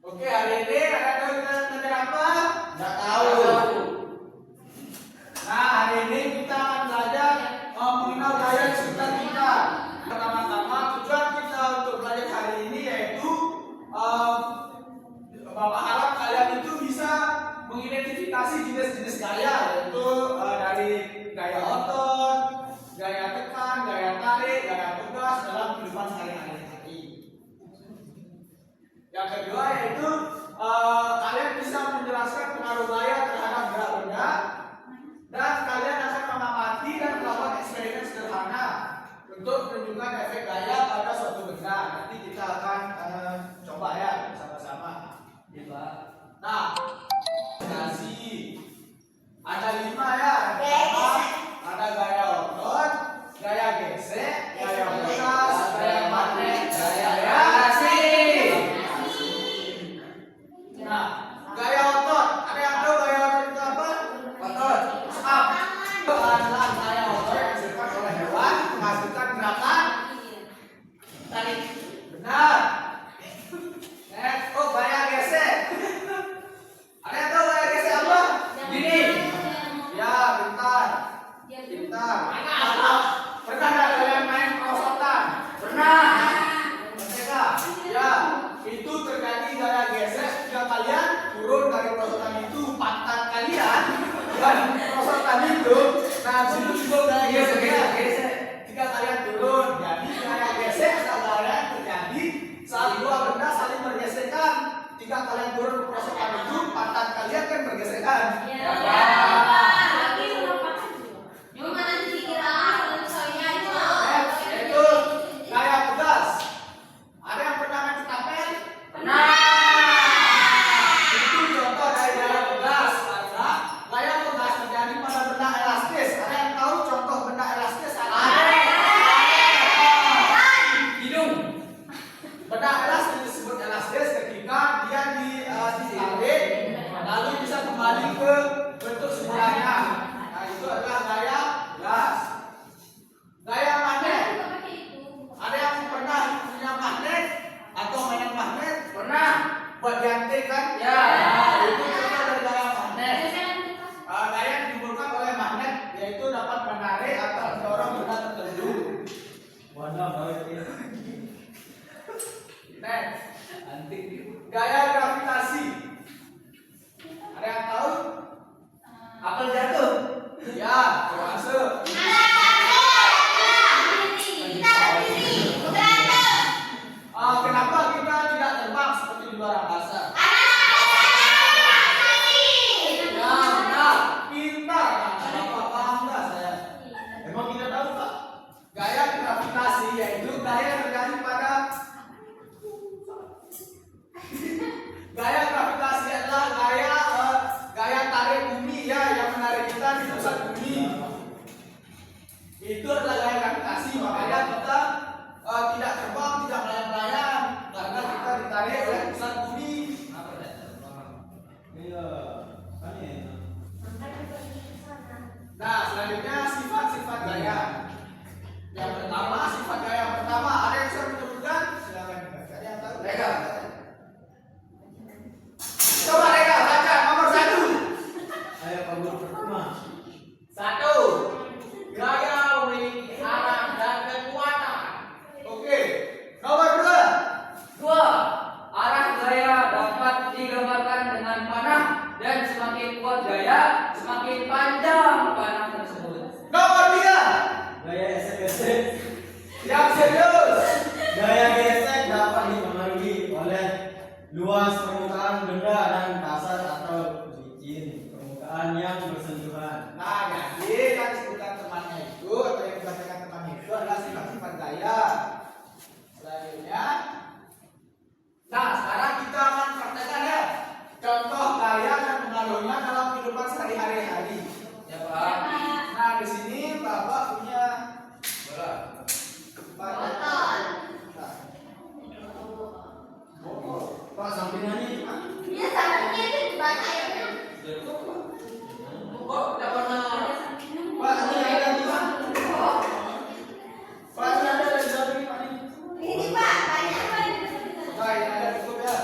Oke, hari ini ada belajar apa? Nggak tahu. Nah, hari ini kita akan belajar mengenal gaya di sekitar kita. Pertama-tama, tujuan kita untuk belajar hari ini yaitu Bapak harap kalian itu bisa mengidentifikasi jenis-jenis gaya, yaitu dari gaya otot, gaya tekan, gaya tarik, gaya tegas dalam kehidupan sehari-hari. Yang kedua yaitu kalian bisa menjelaskan pengaruh gaya terhadap gerak benda, dan kalian akan mengamati dan melakukan eksperimen sederhana untuk menunjukkan efek gaya pada suatu benda. Nanti kita akan coba ya bersama-sama. Nah, ada 5 ya. Ada gaya otot, gaya gesek, gaya pegas, gaya magnet, gaya Nah, gaya otot. Ada yang tahu gaya otot itu apa? Otot. Up. Adalah gaya otot yang dihasilkan oleh hewan menghasilkan gerakan tarik. Benar. Oh, gaya gesek. Ada yang tahu gaya gesek apa? Gini. Ya, bentar. Bentar. Pernah nggak kalian main perosotan? Pernah. Mereka? Ya. Itu terjadi gaya gesek jika kalian turun dari perosotan itu, pantat kalian dan perosotan itu. Nah, situ juga gaya gesek. Jika kalian turun, jadi gaya gesek adalah gaya yang terjadi saat dua benda saling bergesekan. Jika kalian turun ke perosotan itu, pantat kalian kan bergesekan. Itu gaya pegas. Ada yang pernah main ketapel? Pernah. Itu contoh dari gaya pegas. Gaya pegas terjadi pada benda elastis. Ada yang tahu contoh benda elastis apa? Hidung. Benda elastis disebut elastis ketika dia ditarik lalu bisa kembali ke bentuk semulanya. Nah, itu adalah gaya pegas. Gaya magnet. Ada yang pernah punya magnet atau mainan magnet? Pernah. Buat diantik kan? Ya. Nah, itu contoh dari gaya magnet. Gaya yang ditimbulkan oleh magnet yaitu dapat menarik atau mendorong benda tertentu. Next. Antik. Gaya gravitasi. Ada yang tahu? Apel jatuh? Ya, termasuk. Kenapa kita tidak terbang seperti di luar angkasa? Ya, benar. Pintar. Bapak paham nggak saya? Emang kita tahu Pak? Gaya gravitasi yaitu gaya yang terjadi pada gaya gravitasi adalah gaya tarik bumi ya, yang menarik kita di pusat bumi. Itu adalah gaya gravitasi, makanya kita tidak terbang, tidak melayang-layang karena kita ditarik oleh pusat bumi. Nah, selanjutnya sifat-sifat gaya. Yang pertama, sifat gaya yang pertama, ada yang bisa menyebutkan? Silakan. Ada yang tahu? Rega. Coba Rega baca nomor 1. Ayo kamu pertama. 1. Gaya memiliki arah dan kekuatan. Oke. Nomor 2. 2. Arah gaya luas permukaan benda dan kasar atau licin, permukaan yang bersentuhan. Nah, jadi yang disebutkan temannya itu atau yang dibacakan temannya itu adalah sifat-sifat gaya. Selanjutnya, nah sekarang kita akan praktekkan ya contoh gaya dan pengaruhnya dalam kehidupan sehari-hari. Ya Pak. Nah di sini Bapak punya bola. Botol. Pak, sampingannya ini Pak. Dia sampingnya itu dibaca ya. Kok tidak pernah? Pak, ini ada di Pak. Pak, ini ada di samping Pak ini. Ini Pak, banyak Pak. Nah ini ada cukup ya.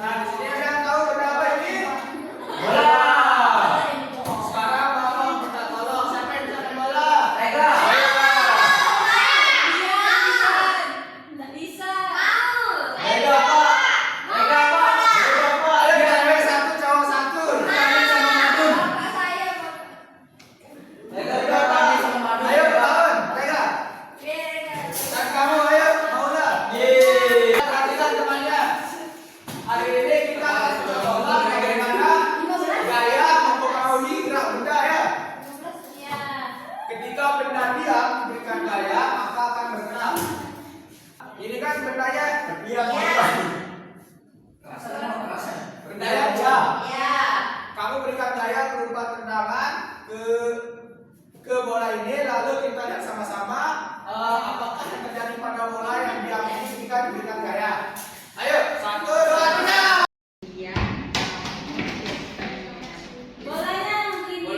Nah di sini ada yang tahu benda apa ini? Bola. Sekarang Bapak minta tolong siapa yang bisa main bola? Rega. Nggak bisa. Mau. Rega Pak. Rega Pak. Rega Pak. Ayo kita main satu cowok satu. Kami sama Madu. Bapak saya. Rega tadi sama Madu. Ayo lawan. Rega. Dan kamu ayo mau nggak? Yeay. Perhatikan temannya. Hari ini kita akan mencoba bagaimana gaya mempengaruhi gerak benda ya. Ketika benda diam diberikan gaya maka akan bergerak. Ini kan bendanya Iya, Pak. bendanya diam. Ya. Kamu berikan gaya berupa tendangan ke bola ini lalu kita lihat sama-sama apakah yang terjadi pada bola yang diam ini jika diberikan gaya. Ayo, 1, 2, 3. Bolanya begini.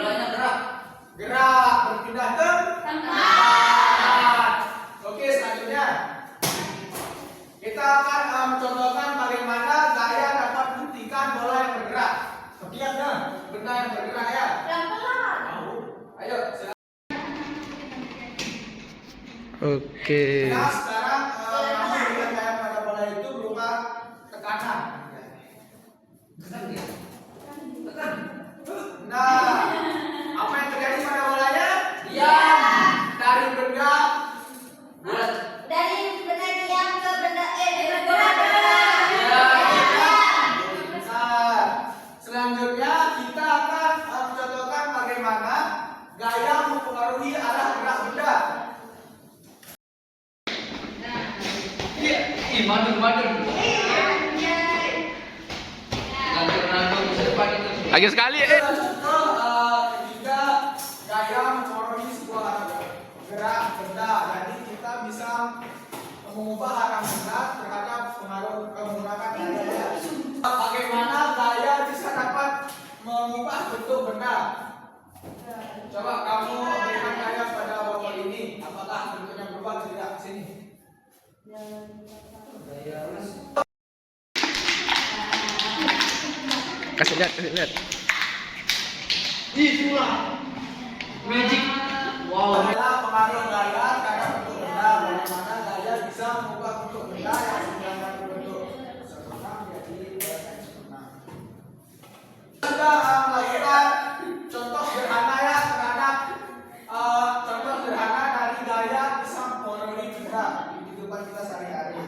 Gerak berpindah ke tempat. Oke, selanjutnya kita akan mencontohkan bagaimana gaya dapat menghentikan bola yang bergerak. Lihat kan? Benda yang bergerak ya. Pelan-pelan. Ayo, silakan. Oke. Nah, sekarang kamu berikan gaya pada bola itu berupa tekanan. Nah, apa yang terjadi pada bolanya? Diam. Dari benda bola. Dari benda diam ke benda Nah, selanjutnya kita akan mencontohkan bagaimana gaya mempengaruhi arah gerak benda. Ih, madun. Lagi sekali Contoh ketika gaya mempengaruhi sebuah gerak benda, jadi kita bisa mengubah arah benda terhadap pengaruh menggunakan gaya. Bagaimana gaya bisa dapat mengubah bentuk benda? Coba kamu berikan gaya pada botol ini, apakah bentuknya berubah atau tidak? Sini. Kasih lihat. Itulah magic. Wow. Adalah pengaruh gaya terhadap bentuk benda. Bagaimana gaya bisa mengubah bentuk benda yang sebenarnya berbentuk sempurna menjadi sempurna. Sudah melakukan contoh sederhana ya terhadap contoh sederhana dari gaya bisa mempengaruhi benda di kehidupan kita sehari-hari.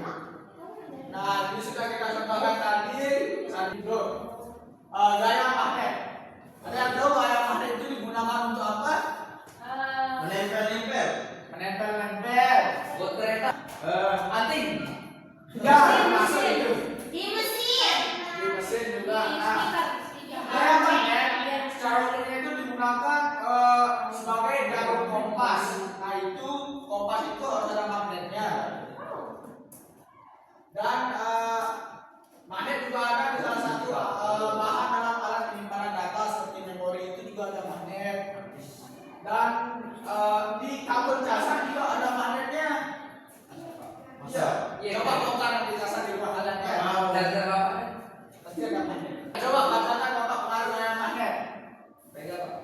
Nah, ini sudah kita contohkan tadi saat itu. Gaya magnet. Ada yang tahu gaya magnet itu digunakan untuk apa? Menempel-nempel. Menempel-nempel. Buat kereta. Anting. Ya, masuk itu. Di mesin. Di mesin juga. Nah, Speaker. gaya magnet secara umumnya itu digunakan sebagai jarum kompas. Nah, itu kompas itu harus ada magnetnya. Dan magnet juga ada di salah satu bahan dalam alat penyimpanan data seperti memori itu juga ada magnet. Dan di kabel casan juga ada magnetnya. Masa? Coba bongkar di casan di rumah kalian ya. Dan apa? Pasti ada magnet. Coba bacakan bapak pengaruh gaya magnet. Pegang Pak.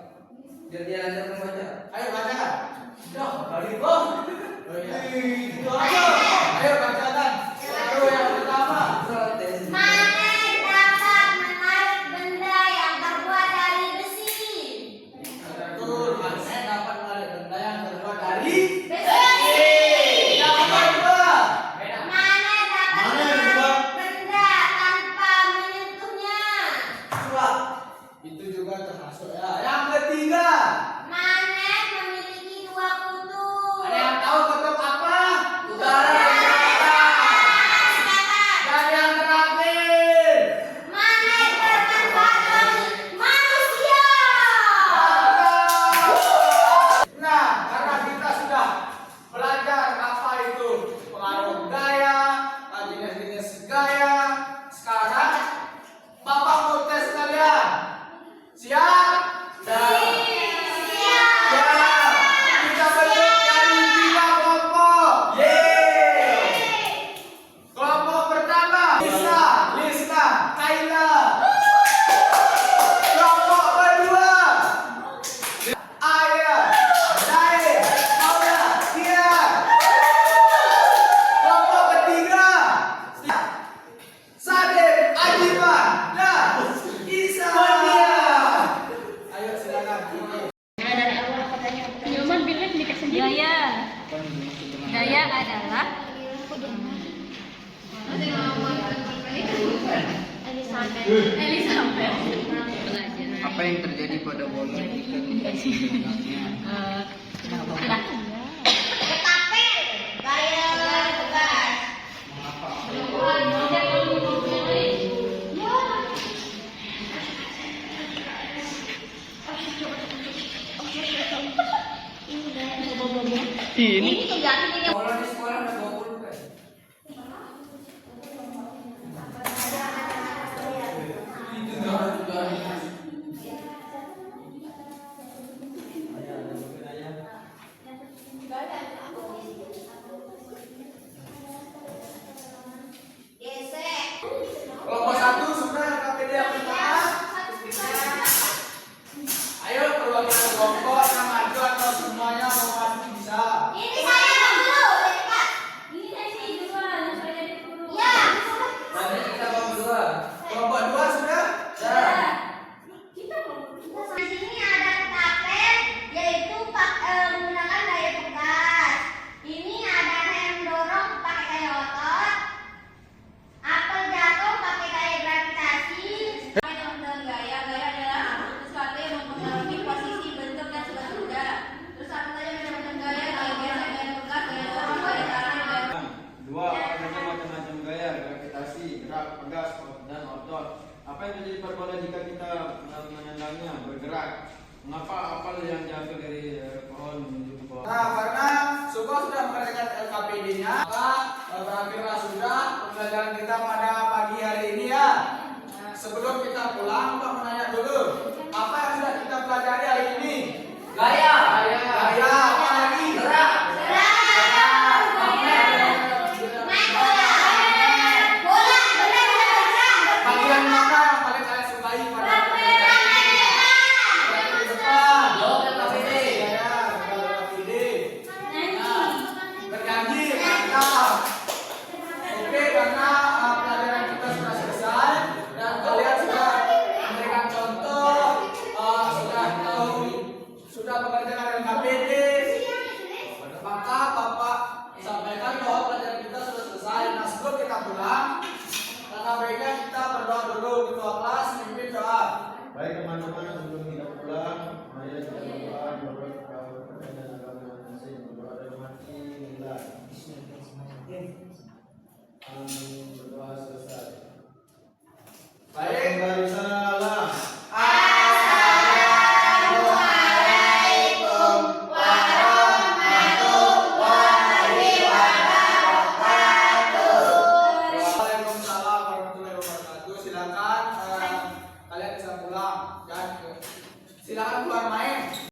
Biar dia lancar membaca. Ayo bacakan. Dong, balik bang. Oh iya. Itu aja. Ayo bacakan. Ayo yang pertama. Magnet dapat menarik benda yang terbuat dari besi. Betul, magnet dapat menarik benda yang terbuat dari Besi. adalah Elizabeth. Apa yang terjadi pada bola jika tidak Ketapel, gaya tugas. ini Bola di sekolah ada 20 kan? Itu juara. Ayah, ada mungkin ayah. Gesek. Kelompok 1 sudah KPD yang pertama. Ayo perwakilan kelompok yang maju atau semuanya mau maju bisa. Ini saya dulu, Kak. Ini saya duluan, saya dari dulu. Ya. Nanti kita berdua. Kelompok 2 sudah? Ya. Di sini ada ketapel, yaitu menggunakan daya tugas. Ini ada rem dorong pakai daya otot. Apel jatuh pakai daya gravitasi. Gaya adalah sesuatu yang mempengaruhi posisi bentuk dan sebagainya. Terus apa saja macam-macam gaya biasa, gaya tugas, gaya dorong, gaya tarik, Dua, apa saja macam-macam gaya, gravitasi, gerak, pegas, dan otot. Apa yang terjadi pada bola jika kita menendangnya, bergerak? Mengapa apel yang jatuh dari pohon menuju ke bawah? Nah, karena Suko sudah mengerjakan LKPD-nya, maka berakhirlah sudah pembelajaran kita pada pagi hari ini ya. Sebelum kita pulang, Pak menanya dulu, apa yang sudah kita pelajari hari ini? Gaya. Gaya, apa lagi? Gerak. Bagian mana yang paling kalian sukai pada pelajaran ini? Bagian depan. Jawab LKPD. Ya, LKPD. Bernyanyi, mantap.